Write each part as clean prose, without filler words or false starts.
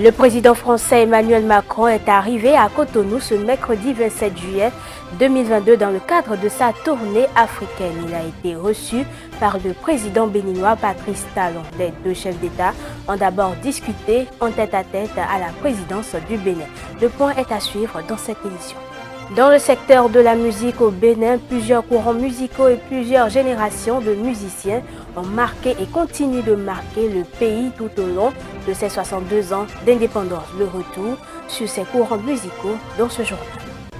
Le président français Emmanuel Macron est arrivé à Cotonou ce mercredi 27 juillet 2022 dans le cadre de sa tournée africaine. Il a été reçu par le président béninois Patrice Talon. Les deux chefs d'État ont d'abord discuté en tête-à-tête à la présidence du Bénin. Le point est à suivre dans cette édition. Dans le secteur de la musique au Bénin, plusieurs courants musicaux et plusieurs générations de musiciens ont marqué et continuent de marquer le pays tout au long de ses 62 ans d'indépendance. Le retour sur ces courants musicaux dans ce journal.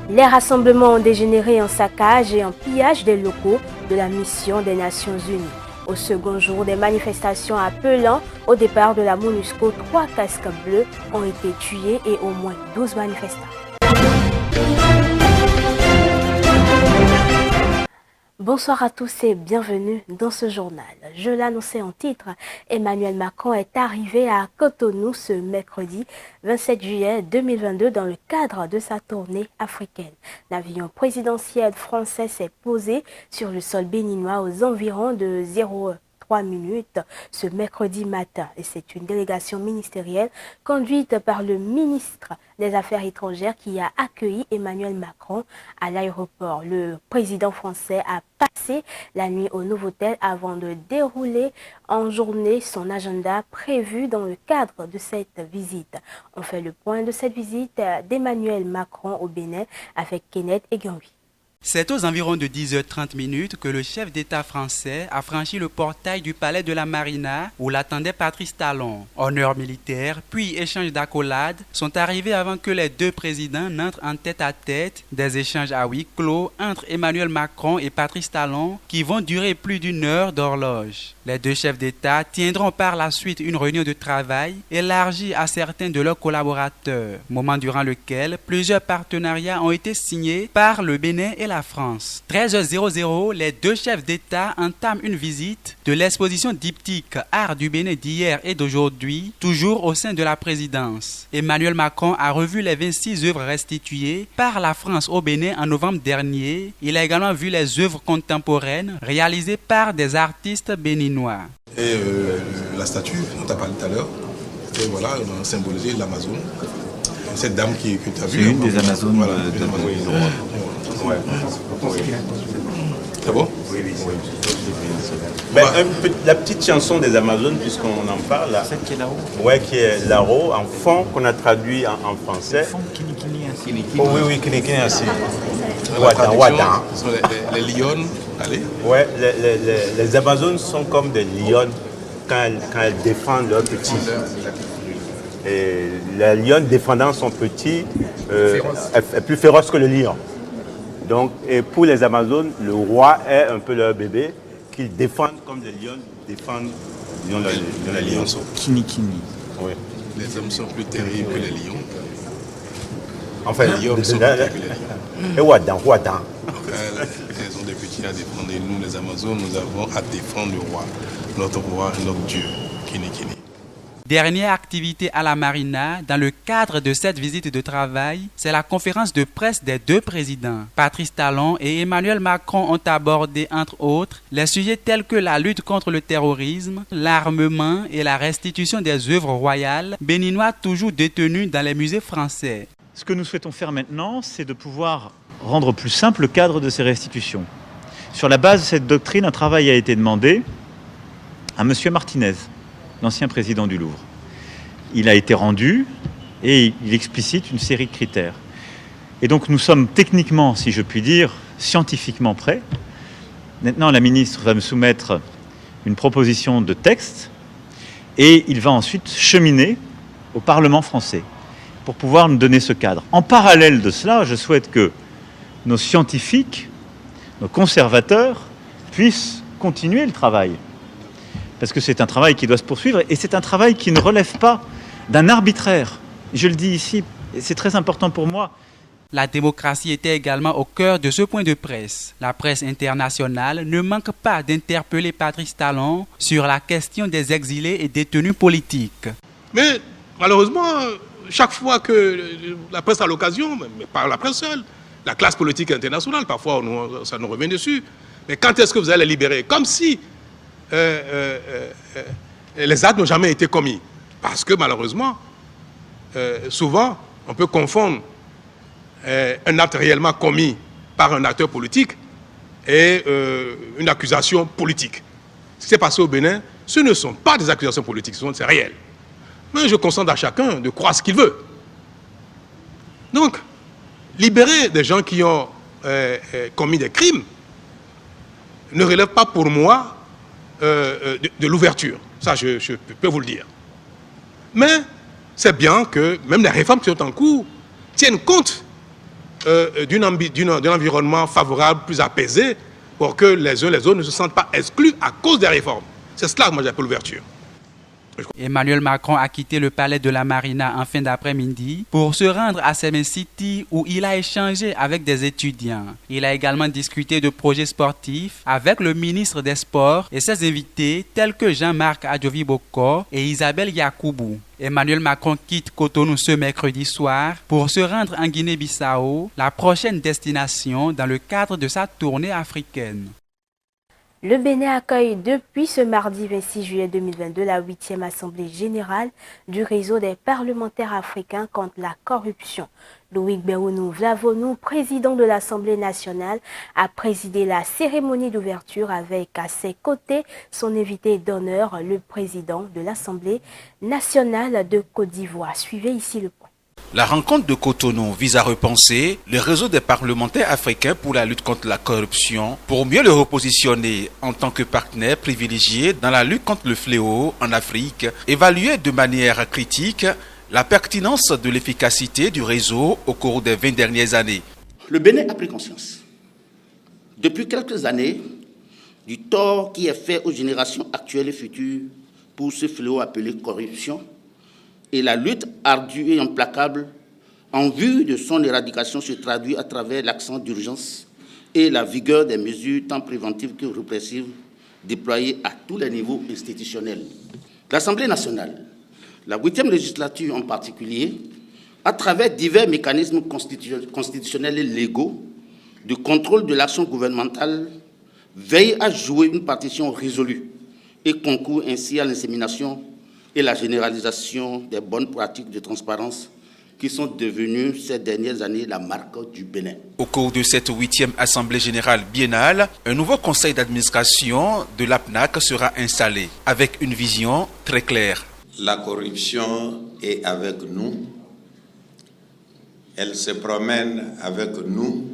Les rassemblements ont dégénéré en saccage et en pillage des locaux de la mission des Nations Unies. Au second jour des manifestations appelant au départ de la MONUSCO, 3 casques bleus ont été tués et au moins 12 manifestants. Bonsoir à tous et bienvenue dans ce journal. Je l'annonçais en titre, Emmanuel Macron est arrivé à Cotonou ce mercredi 27 juillet 2022 dans le cadre de sa tournée africaine. L'avion présidentiel français s'est posé sur le sol béninois aux environs de 0h03 ce mercredi matin et c'est une délégation ministérielle conduite par le ministre des Affaires étrangères qui a accueilli Emmanuel Macron à l'aéroport. Le président français a passé la nuit au Novotel avant de dérouler en journée son agenda prévu dans le cadre de cette visite. On fait le point de cette visite d'Emmanuel Macron au Bénin avec Kenneth Eganwi. C'est aux environs de 10h30 que le chef d'État français a franchi le portail du palais de la Marina où l'attendait Patrice Talon. Honneur militaire, puis échange d'accolades sont arrivés avant que les deux présidents n'entrent en tête-à-tête. Des échanges à huis clos entre Emmanuel Macron et Patrice Talon qui vont durer plus d'une heure d'horloge. Les deux chefs d'État tiendront par la suite une réunion de travail élargie à certains de leurs collaborateurs, moment durant lequel plusieurs partenariats ont été signés par le Bénin et la France. 13h00, les deux chefs d'État entament une visite de l'exposition diptyque Art du Bénin d'hier et d'aujourd'hui, toujours au sein de la présidence. Emmanuel Macron a revu les 26 œuvres restituées par la France au Bénin en novembre dernier. Il a également vu les œuvres contemporaines réalisées par des artistes béninois. Et la statue, on t'a parlé tout à l'heure, et voilà, on a symbolisé l'Amazone. Cette dame que tu as vue. C'est une des Amazones voilà, de ouais. C'est bon? Oui. Ben, la petite chanson des Amazones, puisqu'on en parle là. Celle qui est là-haut. Ouais, qui est là-haut, en fond, qu'on a traduit en français. Fond Kinikini ainsi. Oh oui, Kinikini ainsi. La traduction, ce sont les lions. Allez. Ouais, les Amazones sont comme des lions quand elles défendent leurs petits. Et la lionne défendant son petit est plus féroce que le lion. Donc, et pour les Amazones, le roi est un peu leur bébé qu'ils défendent comme les lions défendent les lionceaux. Kinikini. Oui. Les hommes sont plus terribles que les lions. Enfin, les lions sont plus terribles que les lions. Et Wadan. Elles ont des petits à défendre et nous, les Amazones, nous avons à défendre le roi, notre Dieu, Kinikini. Dernière activité à la Marina, dans le cadre de cette visite de travail, c'est la conférence de presse des deux présidents. Patrice Talon et Emmanuel Macron ont abordé, entre autres, les sujets tels que la lutte contre le terrorisme, l'armement et la restitution des œuvres royales béninoises toujours détenues dans les musées français. Ce que nous souhaitons faire maintenant, c'est de pouvoir rendre plus simple le cadre de ces restitutions. Sur la base de cette doctrine, un travail a été demandé à M. Martinez, l'ancien président du Louvre. Il a été rendu et il explicite une série de critères. Et donc nous sommes techniquement, si je puis dire, scientifiquement prêts. Maintenant, la ministre va me soumettre une proposition de texte et il va ensuite cheminer au Parlement français pour pouvoir nous donner ce cadre. En parallèle de cela, je souhaite que nos scientifiques, nos conservateurs puissent continuer le travail. Parce que c'est un travail qui doit se poursuivre et c'est un travail qui ne relève pas d'un arbitraire. Je le dis ici, et c'est très important pour moi. La démocratie était également au cœur de ce point de presse. La presse internationale ne manque pas d'interpeller Patrice Talon sur la question des exilés et détenus politiques. Mais malheureusement, chaque fois que la presse a l'occasion, mais pas la presse seule, la classe politique internationale, parfois ça nous revient dessus, mais quand est-ce que vous allez libérer? Comme si les actes n'ont jamais été commis. Parce que malheureusement, souvent, on peut confondre un acte réellement commis par un acteur politique et une accusation politique. Ce qui s'est passé au Bénin, ce ne sont pas des accusations politiques, c'est réel. Mais je consente à chacun de croire ce qu'il veut. Donc, libérer des gens qui ont commis des crimes ne relève pas pour moi de l'ouverture. Ça, je peux vous le dire. Mais c'est bien que même les réformes qui sont en cours tiennent compte d'un environnement favorable, plus apaisé, pour que les uns et les autres ne se sentent pas exclus à cause des réformes. C'est cela que moi j'appelle l'ouverture. Emmanuel Macron a quitté le palais de la Marina en fin d'après-midi pour se rendre à Semen City où il a échangé avec des étudiants. Il a également discuté de projets sportifs avec le ministre des Sports et ses invités tels que Jean-Marc Adjovi-Bokor et Isabelle Yacoubou. Emmanuel Macron quitte Cotonou ce mercredi soir pour se rendre en Guinée-Bissau, la prochaine destination dans le cadre de sa tournée africaine. Le Bénin accueille depuis ce mardi 26 juillet 2022 la 8e Assemblée générale du réseau des parlementaires africains contre la corruption. Loïc Berounou-Vlavonou, président de l'Assemblée nationale, a présidé la cérémonie d'ouverture avec à ses côtés son invité d'honneur, le président de l'Assemblée nationale de Côte d'Ivoire. Suivez ici le point. La rencontre de Cotonou vise à repenser le réseau des parlementaires africains pour la lutte contre la corruption, pour mieux le repositionner en tant que partenaire privilégié dans la lutte contre le fléau en Afrique, évaluer de manière critique la pertinence de l'efficacité du réseau au cours des 20 dernières années. Le Bénin a pris conscience, depuis quelques années, du tort qui est fait aux générations actuelles et futures pour ce fléau appelé corruption, et la lutte ardue et implacable en vue de son éradication se traduit à travers l'accent d'urgence et la vigueur des mesures tant préventives que répressives déployées à tous les niveaux institutionnels. L'Assemblée nationale, la 8e législature en particulier, à travers divers mécanismes constitutionnels et légaux de contrôle de l'action gouvernementale, veille à jouer une partition résolue et concourt ainsi à l'insémination et la généralisation des bonnes pratiques de transparence qui sont devenues ces dernières années la marque du Bénin. Au cours de cette 8e Assemblée générale biennale, un nouveau conseil d'administration de l'APNAC sera installé avec une vision très claire. La corruption est avec nous, elle se promène avec nous,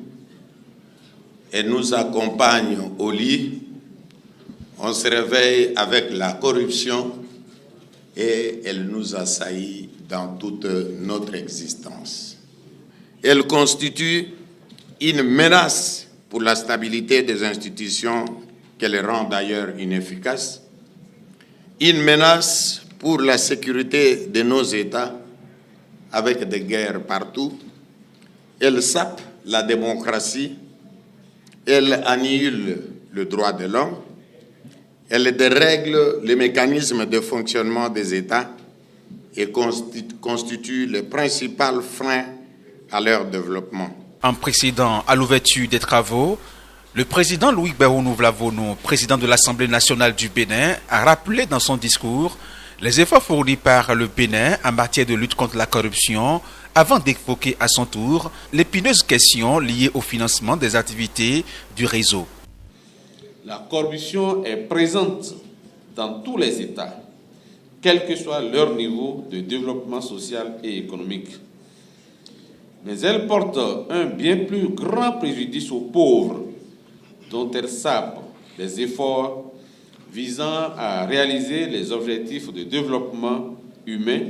elle nous accompagne au lit, on se réveille avec la corruption et elle nous assaillit dans toute notre existence. Elle constitue une menace pour la stabilité des institutions qu'elle rend d'ailleurs inefficaces, une menace pour la sécurité de nos États avec des guerres partout. Elle sape la démocratie, elle annule le droit de l'homme, elle dérègle les mécanismes de fonctionnement des États et constitue le principal frein à leur développement. En précédant à l'ouverture des travaux, le président Loïc Berounou-Vlavonou, président de l'Assemblée nationale du Bénin, a rappelé dans son discours les efforts fournis par le Bénin en matière de lutte contre la corruption, avant d'évoquer à son tour l'épineuse question liée au financement des activités du réseau. La corruption est présente dans tous les États, quel que soit leur niveau de développement social et économique. Mais elle porte un bien plus grand préjudice aux pauvres, dont elle sape les efforts visant à réaliser les objectifs de développement humain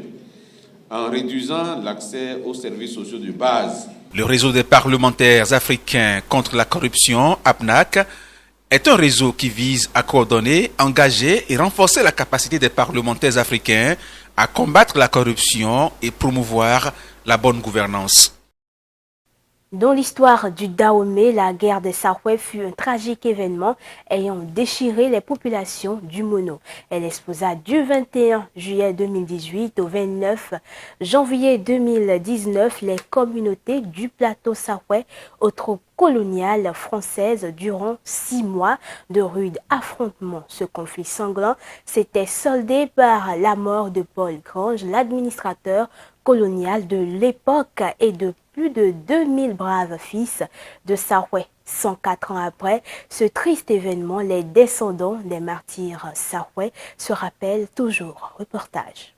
en réduisant l'accès aux services sociaux de base. Le réseau des parlementaires africains contre la corruption, APNAC, est un réseau qui vise à coordonner, engager et renforcer la capacité des parlementaires africains à combattre la corruption et promouvoir la bonne gouvernance. Dans l'histoire du Dahomey, la guerre des Sarouais fut un tragique événement ayant déchiré les populations du Mono. Elle exposa du 21 juillet 2018 au 29 janvier 2019 les communautés du plateau Sarouais aux troupes coloniales françaises durant 6 mois de rudes affrontements. Ce conflit sanglant s'était soldé par la mort de Paul Grange, l'administrateur coloniale de l'époque et de plus de 2000 braves fils de Saroué. 104 ans après ce triste événement, les descendants des martyrs Saroué se rappellent toujours. Reportage.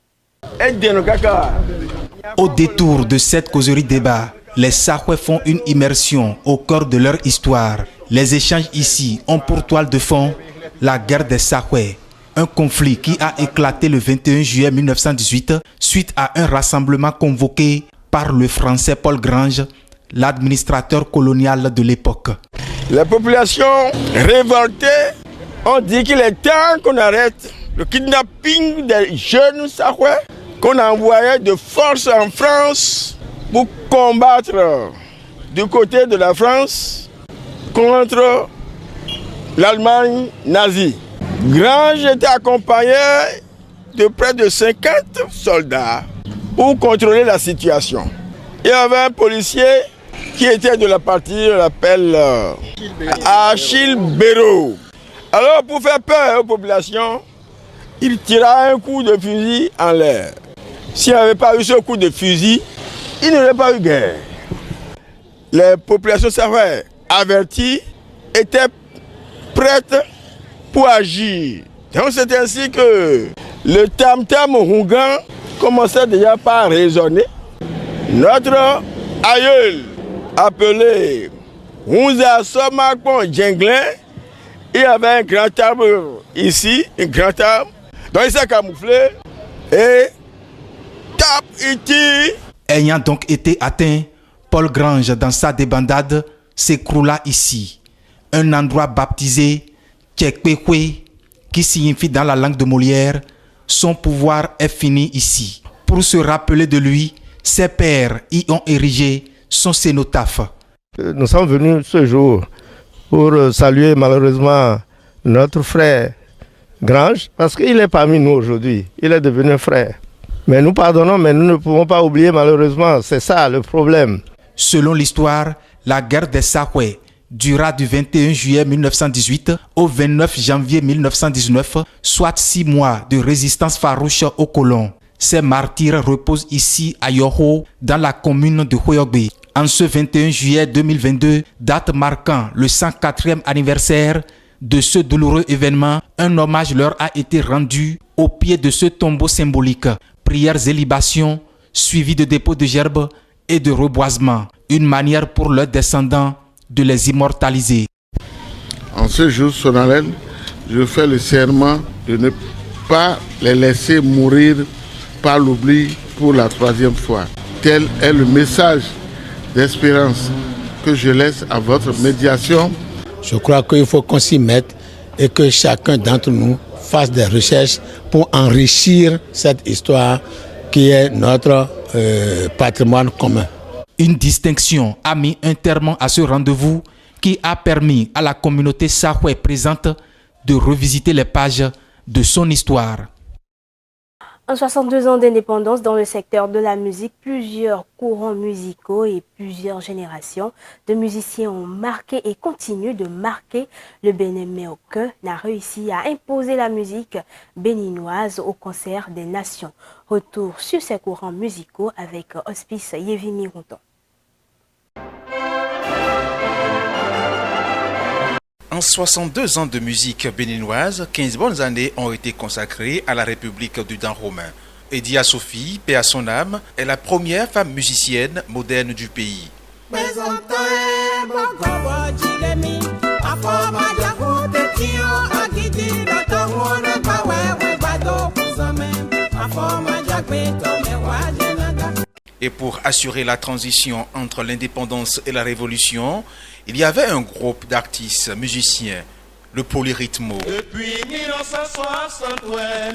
Au détour de cette causerie débat, les Saroué font une immersion au cœur de leur histoire. Les échanges ici ont pour toile de fond la guerre des Saroué, un conflit qui a éclaté le 21 juillet 1918 suite à un rassemblement convoqué par le Français Paul Grange, l'administrateur colonial de l'époque. Les populations révoltées ont dit qu'il est temps qu'on arrête le kidnapping des jeunes Saroué qu'on envoyait de force en France pour combattre du côté de la France contre l'Allemagne nazie. Grange était accompagné de près de 50 soldats pour contrôler la situation. Il y avait un policier qui était de la partie, on l'appelle Achille Béraud. Alors pour faire peur aux populations, il tira un coup de fusil en l'air. S'il n'y avait pas eu ce coup de fusil, il n'y aurait pas eu guerre. Les populations saroué averties étaient prêtes pour agir. Donc c'est ainsi que le tam-tam rougan commençait déjà par résonner. Notre aïeul, appelé Hunza Somakpon Djenglin, il y avait un grand arbre ici, un grand arbre, donc il s'est camouflé et tape, il tire. Ayant donc été atteint, Paul Grange, dans sa débandade, s'écroula ici. Un endroit baptisé Tchekpekwe, qui signifie dans la langue de Molière, son pouvoir est fini ici. Pour se rappeler de lui, ses pères y ont érigé son cénotaphe. Nous sommes venus ce jour pour saluer malheureusement notre frère Grange, parce qu'il est parmi nous aujourd'hui, il est devenu frère. Mais nous pardonnons, mais nous ne pouvons pas oublier malheureusement, c'est ça le problème. Selon l'histoire, la guerre des Saroué dura du 21 juillet 1918 au 29 janvier 1919, soit 6 mois de résistance farouche aux colons. Ces martyrs reposent ici à Yoho, dans la commune de Hoyogbe. En ce 21 juillet 2022, date marquant le 104e anniversaire de ce douloureux événement, un hommage leur a été rendu au pied de ce tombeau symbolique. Prières et libations, suivies de dépôts de gerbes et de reboisement. Une manière pour leurs descendants de les immortaliser. En ce jour solennel, je fais le serment de ne pas les laisser mourir par l'oubli pour la 3e fois. Tel est le message d'espérance que je laisse à votre médiation. Je crois qu'il faut qu'on s'y mette et que chacun d'entre nous fasse des recherches pour enrichir cette histoire qui est notre patrimoine commun. Une distinction a mis un terme à ce rendez-vous qui a permis à la communauté Saroué présente de revisiter les pages de son histoire. En 62 ans d'indépendance dans le secteur de la musique, plusieurs courants musicaux et plusieurs générations de musiciens ont marqué et continuent de marquer le Bénin, mais aucun n'a réussi à imposer la musique béninoise au concert des nations. Retour sur ces courants musicaux avec Hospice Yévimi Routon. En 62 ans de musique béninoise, 15 bonnes années ont été consacrées à la République du Dahomey. Edia Sophie, paix à son âme, est la première femme musicienne moderne du pays. Et pour assurer la transition entre l'indépendance et la révolution, il y avait un groupe d'artistes musiciens, le Polyrythmo. Depuis 1963,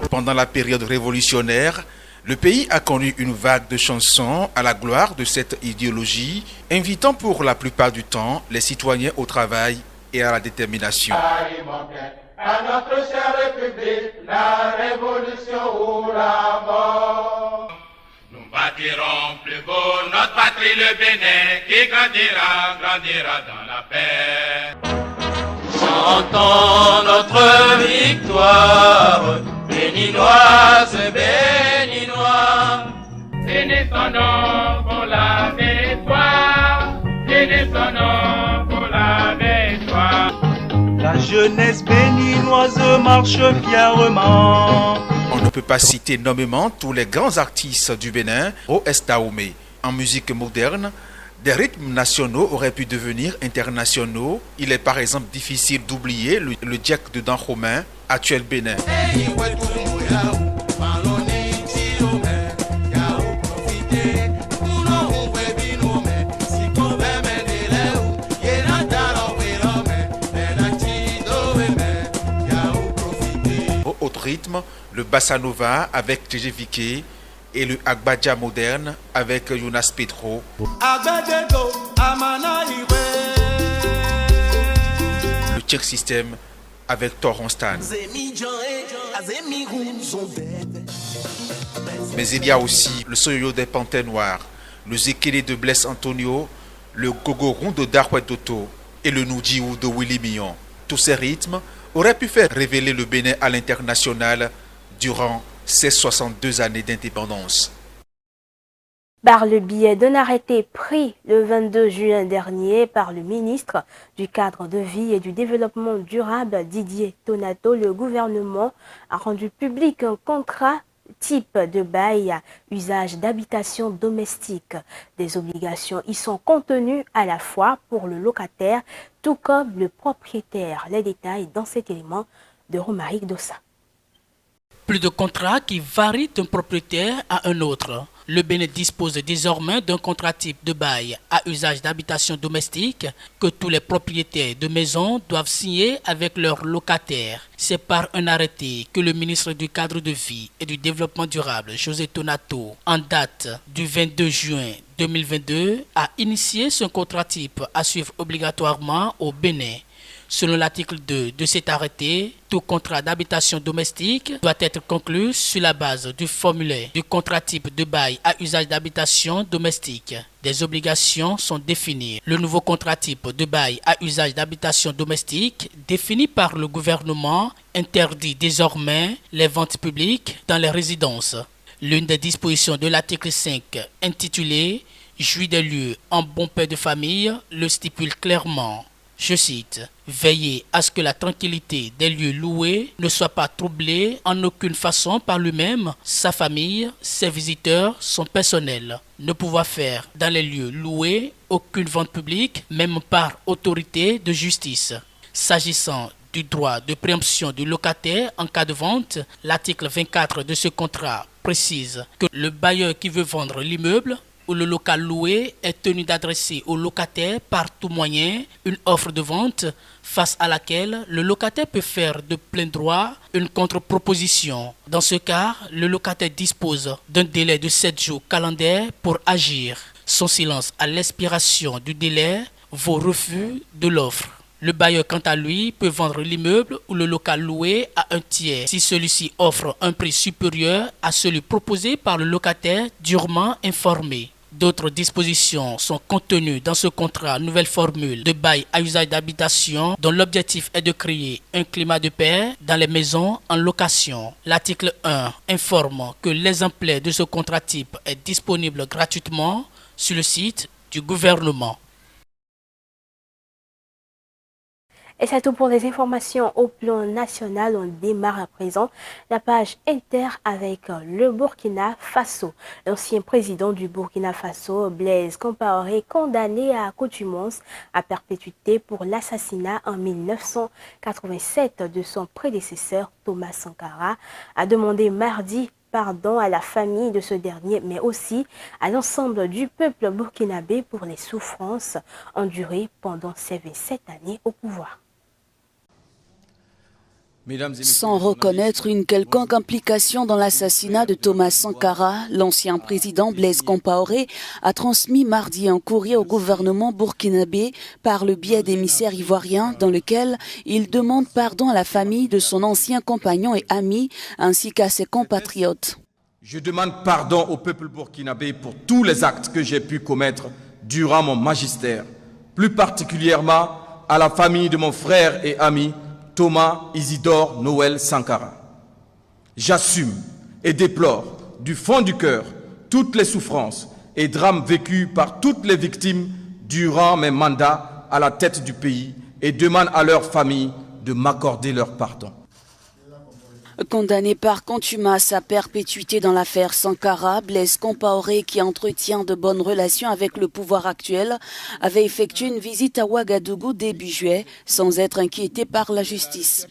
Pendant la période révolutionnaire, le pays a connu une vague de chansons à la gloire de cette idéologie, invitant pour la plupart du temps les citoyens au travail et à la détermination. à notre chère République, la révolution ou la mort. Nous bâtirons plus beau notre patrie, le Bénin, qui grandira, grandira dans la paix. Chantons notre victoire, béninoise, béninois. Bénis ton nom pour la victoire, bénis ton nom pour la victoire. La jeunesse béninoise marche fièrement. On ne peut pas citer nommément tous les grands artistes du Bénin au Estaoumé. En musique moderne, des rythmes nationaux auraient pu devenir internationaux. Il est par exemple difficile d'oublier le djek de Danjomé, actuel Bénin. Autre rythme, le Bossa Nova avec J.J. Viquet et le Agbadja moderne avec Jonas Petro. Le Tchèque System avec Torron Stan. Mais il y a aussi le Soyo des Panthères Noirs, le Zekele de Blaise Antonio, le Gogoron de Darwet Toto et le Noudjiou de Willy Millon. Tous ces rythmes auraient pu faire révéler le Bénin à l'international durant ces 62 années d'indépendance. Par le biais d'un arrêté pris le 22 juin dernier par le ministre du Cadre de vie et du Développement durable Didier Tonato, le gouvernement a rendu public un contrat type de bail à usage d'habitation domestique. Des obligations y sont contenues à la fois pour le locataire tout comme le propriétaire. Les détails dans cet élément de Romaric Dossa. Plus de contrats qui varient d'un propriétaire à un autre. Le Bénin dispose désormais d'un contrat type de bail à usage d'habitation domestique que tous les propriétaires de maisons doivent signer avec leurs locataires. C'est par un arrêté que le ministre du Cadre de vie et du Développement durable, José Tonato, en date du 22 juin 2022, a initié ce contrat type à suivre obligatoirement au Bénin. Selon l'article 2 de cet arrêté, tout contrat d'habitation domestique doit être conclu sur la base du formulaire du contrat type de bail à usage d'habitation domestique. Des obligations sont définies. Le nouveau contrat type de bail à usage d'habitation domestique, défini par le gouvernement, interdit désormais les ventes publiques dans les résidences. L'une des dispositions de l'article 5, intitulée « Jouir des lieux en bon père de famille », le stipule clairement. Je cite, « Veillez à ce que la tranquillité des lieux loués ne soit pas troublée en aucune façon par lui-même, sa famille, ses visiteurs, son personnel. Ne pouvoir faire dans les lieux loués aucune vente publique, même par autorité de justice. » S'agissant du droit de préemption du locataire en cas de vente, l'article 24 de ce contrat précise que le bailleur qui veut vendre l'immeuble ou le local loué est tenu d'adresser au locataire par tout moyen une offre de vente face à laquelle le locataire peut faire de plein droit une contre-proposition. Dans ce cas, le locataire dispose d'un délai de 7 jours calendaires pour agir. Son silence à l'expiration du délai vaut refus de l'offre. Le bailleur, quant à lui, peut vendre l'immeuble ou le local loué à un tiers si celui-ci offre un prix supérieur à celui proposé par le locataire durement informé. D'autres dispositions sont contenues dans ce contrat nouvelle formule de bail à usage d'habitation dont l'objectif est de créer un climat de paix dans les maisons en location. L'article 1 informe que l'exemplaire de ce contrat type est disponible gratuitement sur le site du gouvernement. Et c'est tout pour les informations au plan national. On démarre à présent la page inter avec le Burkina Faso. L'ancien président du Burkina Faso, Blaise Compaoré, condamné à accoutumance à perpétuité pour l'assassinat en 1987 de son prédécesseur Thomas Sankara, a demandé mardi pardon à la famille de ce dernier, mais aussi à l'ensemble du peuple burkinabé pour les souffrances endurées pendant ces 27 années au pouvoir. Sans reconnaître une quelconque implication dans l'assassinat de Thomas Sankara, l'ancien président Blaise Compaoré a transmis mardi un courrier au gouvernement burkinabé par le biais d'émissaires ivoiriens dans lequel il demande pardon à la famille de son ancien compagnon et ami ainsi qu'à ses compatriotes. Je demande pardon au peuple burkinabé pour tous les actes que j'ai pu commettre durant mon magistère, plus particulièrement à la famille de mon frère et ami Thomas Isidore Noël Sankara. J'assume et déplore du fond du cœur toutes les souffrances et drames vécus par toutes les victimes durant mes mandats à la tête du pays et demande à leurs familles de m'accorder leur pardon. Condamné par contumace à perpétuité dans l'affaire Sankara, Blaise Compaoré, qui entretient de bonnes relations avec le pouvoir actuel, avait effectué une visite à Ouagadougou début juillet sans être inquiété par la justice.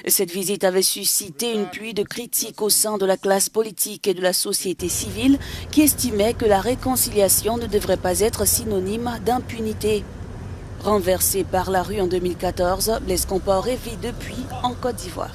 Cette visite avait suscité une pluie de critiques au sein de la classe politique et de la société civile qui estimait que la réconciliation ne devrait pas être synonyme d'impunité. Renversé par la rue en 2014, Blaise Compaoré vit depuis en Côte d'Ivoire.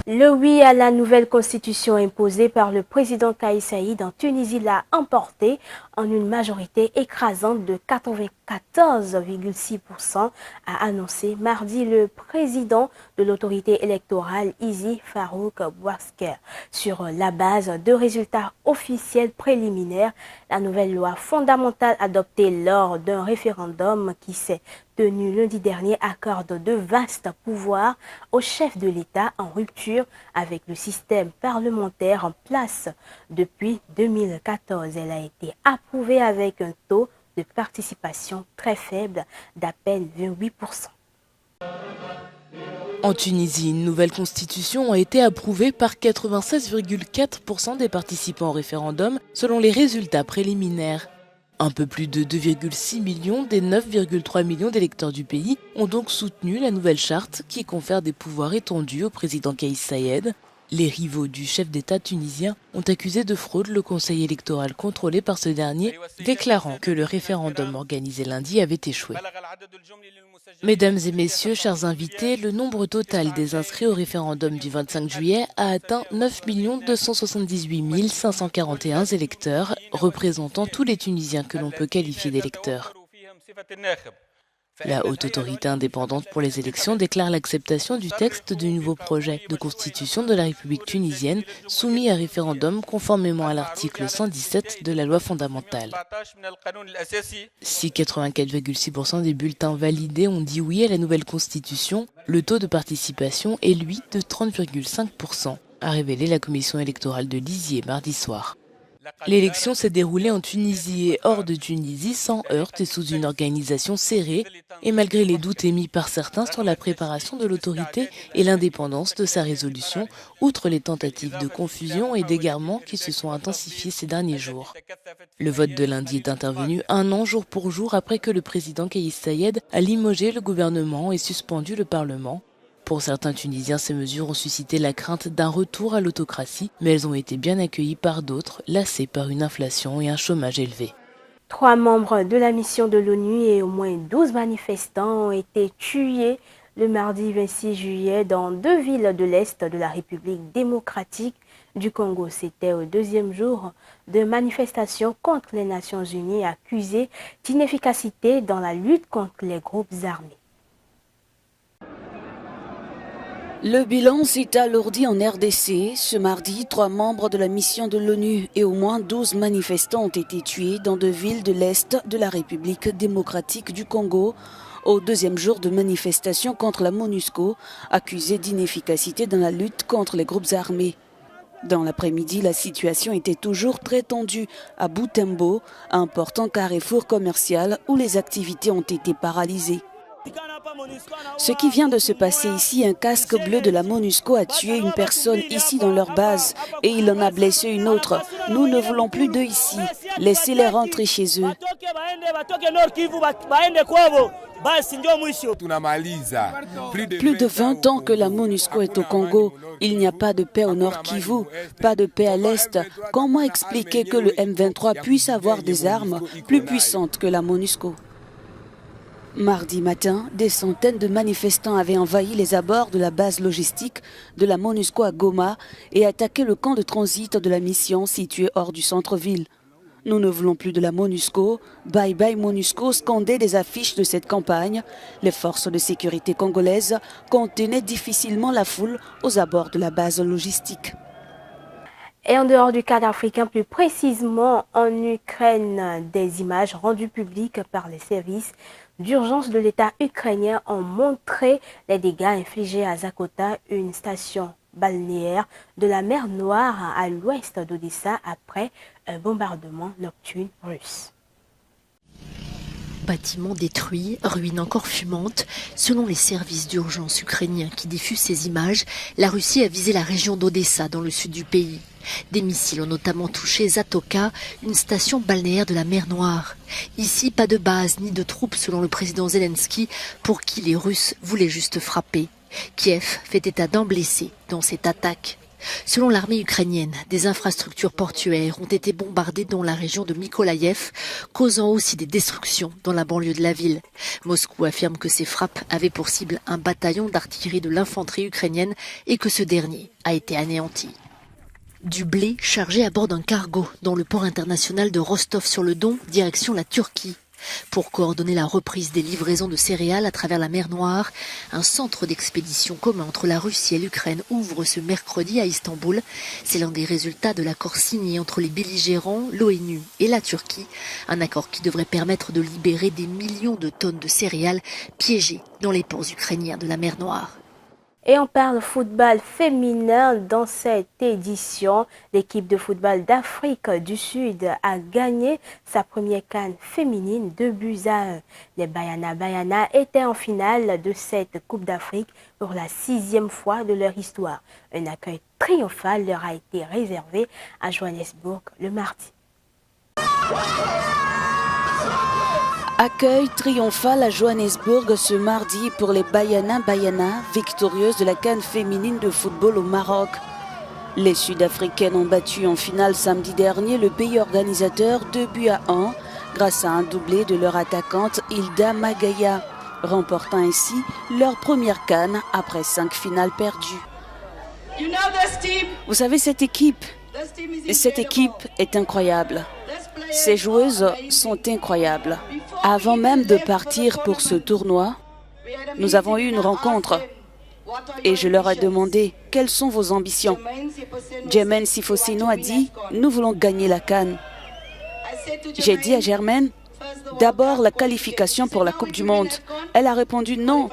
Le oui à la nouvelle constitution imposée par le président Kais Saïed en Tunisie l'a emporté en une majorité écrasante de 94,6%, a annoncé mardi le président de l'autorité électorale Izi Farouk Bouasker. Sur la base de résultats officiels préliminaires, la nouvelle loi fondamentale adoptée lors d'un référendum qui s'est tenu lundi dernier accorde de vastes pouvoirs au chef de l'État en rupture avec le système parlementaire en place depuis 2014. Elle a été approuvée avec un taux de participation très faible d'à peine 28%. En Tunisie, une nouvelle constitution a été approuvée par 96,4% des participants au référendum selon les résultats préliminaires. Un peu plus de 2,6 millions des 9,3 millions d'électeurs du pays ont donc soutenu la nouvelle charte qui confère des pouvoirs étendus au président Kais Saïed. Les rivaux du chef d'État tunisien ont accusé de fraude le conseil électoral contrôlé par ce dernier, déclarant que le référendum organisé lundi avait échoué. Mesdames et messieurs, chers invités, le nombre total des inscrits au référendum du 25 juillet a atteint 9 278 541 électeurs, représentant tous les Tunisiens que l'on peut qualifier d'électeurs. La haute autorité indépendante pour les élections déclare l'acceptation du texte du nouveau projet de constitution de la République tunisienne soumis à référendum conformément à l'article 117 de la loi fondamentale. Si 84,6% des bulletins validés ont dit oui à la nouvelle constitution, le taux de participation est lui de 30,5%, a révélé la commission électorale de Lizier mardi soir. L'élection s'est déroulée en Tunisie et hors de Tunisie sans heurts et sous une organisation serrée, et malgré les doutes émis par certains sur la préparation de l'autorité et l'indépendance de sa résolution, outre les tentatives de confusion et d'égarement qui se sont intensifiées ces derniers jours. Le vote de lundi est intervenu un an jour pour jour après que le président Kais Saïed a limogé le gouvernement et suspendu le Parlement. Pour certains Tunisiens, ces mesures ont suscité la crainte d'un retour à l'autocratie, mais elles ont été bien accueillies par d'autres, lassés par une inflation et un chômage élevé. 3 membres de la mission de l'ONU et au moins 12 manifestants ont été tués le mardi 26 juillet dans 2 villes de l'Est de la République démocratique du Congo. C'était au 2e jour de manifestation contre les Nations Unies accusées d'inefficacité dans la lutte contre les groupes armés. Le bilan s'est alourdi en RDC. Ce mardi, 3 membres de la mission de l'ONU et au moins 12 manifestants ont été tués dans 2 villes de l'Est de la République démocratique du Congo, au 2e jour de manifestation contre la MONUSCO, accusée d'inefficacité dans la lutte contre les groupes armés. Dans l'après-midi, la situation était toujours très tendue à Butembo, un important carrefour commercial où les activités ont été paralysées. Ce qui vient de se passer ici, un casque bleu de la MONUSCO a tué une personne ici dans leur base et il en a blessé une autre. Nous ne voulons plus d'eux ici. Laissez-les rentrer chez eux. Plus de 20 ans que la MONUSCO est au Congo. Il n'y a pas de paix au Nord Kivu, pas de paix à l'Est. Comment expliquer que le M23 puisse avoir des armes plus puissantes que la MONUSCO ? Mardi matin, des centaines de manifestants avaient envahi les abords de la base logistique de la MONUSCO à Goma et attaqué le camp de transit de la mission situé hors du centre-ville. Nous ne voulons plus de la MONUSCO. Bye bye MONUSCO scandaient des affiches de cette campagne. Les forces de sécurité congolaises contenaient difficilement la foule aux abords de la base logistique. Et en dehors du cadre africain, plus précisément en Ukraine, des images rendues publiques par les services d'urgence de l'État ukrainien ont montré les dégâts infligés à Zakota, une station balnéaire de la mer Noire à l'ouest d'Odessa après un bombardement nocturne russe. Bâtiments détruits, ruines encore fumantes. Selon les services d'urgence ukrainiens qui diffusent ces images, la Russie a visé la région d'Odessa dans le sud du pays. Des missiles ont notamment touché Zatoka, une station balnéaire de la mer Noire. Ici, pas de base ni de troupes selon le président Zelensky, pour qui les Russes voulaient juste frapper. Kiev fait état d'un blessé dans cette attaque. Selon l'armée ukrainienne, des infrastructures portuaires ont été bombardées dans la région de Mykolaïev, causant aussi des destructions dans la banlieue de la ville. Moscou affirme que ces frappes avaient pour cible un bataillon d'artillerie de l'infanterie ukrainienne et que ce dernier a été anéanti. Du blé chargé à bord d'un cargo dans le port international de Rostov-sur-le-Don, direction la Turquie. Pour coordonner la reprise des livraisons de céréales à travers la mer Noire, un centre d'expédition commun entre la Russie et l'Ukraine ouvre ce mercredi à Istanbul. C'est l'un des résultats de l'accord signé entre les belligérants, l'ONU et la Turquie. Un accord qui devrait permettre de libérer des millions de tonnes de céréales piégées dans les ports ukrainiens de la mer Noire. Et on parle football féminin dans cette édition. L'équipe de football d'Afrique du Sud a gagné sa première CAN féminine 2-1. Les Banyana étaient en finale de cette Coupe d'Afrique pour la 6e fois de leur histoire. Un accueil triomphal leur a été réservé à Johannesburg le mardi. Accueil triomphal à Johannesburg ce mardi pour les Banyana victorieuses de la CAN féminine de football au Maroc. Les Sud-Africaines ont battu en finale samedi dernier le pays organisateur 2-1 grâce à un doublé de leur attaquante Hilda Magaya, remportant ainsi leur première CAN après 5 finales perdues. Vous savez, cette équipe est incroyable. Ces joueuses sont incroyables. Avant même de partir pour ce tournoi, nous avons eu une rencontre et je leur ai demandé quelles sont vos ambitions. Germaine Sifosino a dit « Nous voulons gagner la CAN ». J'ai dit à Germaine « D'abord la qualification pour la Coupe du Monde ». Elle a répondu « Non,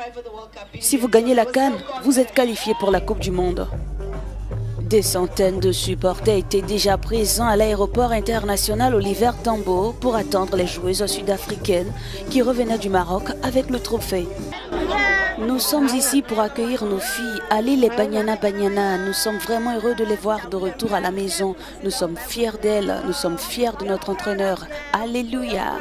si vous gagnez la CAN, vous êtes qualifié pour la Coupe du Monde ». Des centaines de supporters étaient déjà présents à l'aéroport international Oliver Tambo pour attendre les joueuses sud-africaines qui revenaient du Maroc avec le trophée. Nous sommes ici pour accueillir nos filles. Allez les Banyana, nous sommes vraiment heureux de les voir de retour à la maison. Nous sommes fiers d'elles, nous sommes fiers de notre entraîneur. Alléluia.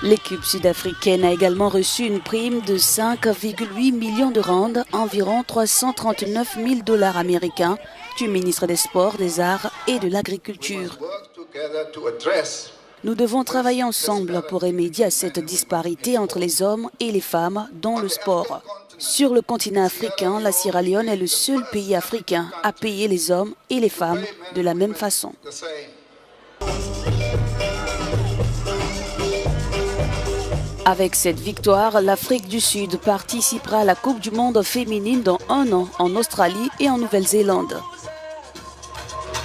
L'équipe sud-africaine a également reçu une prime de 5,8 millions de rands, environ 339 000 $ américains, du ministre des Sports, des Arts et de l'Agriculture. Nous devons travailler ensemble pour remédier à cette disparité entre les hommes et les femmes dans le sport. Sur le continent africain, la Sierra Leone est le seul pays africain à payer les hommes et les femmes de la même façon. Avec cette victoire, l'Afrique du Sud participera à la Coupe du Monde féminine dans 1 an en Australie et en Nouvelle-Zélande.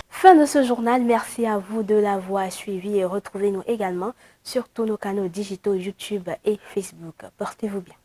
Fin de ce journal, merci à vous de l'avoir suivi et retrouvez-nous également sur tous nos canaux digitaux YouTube et Facebook. Portez-vous bien.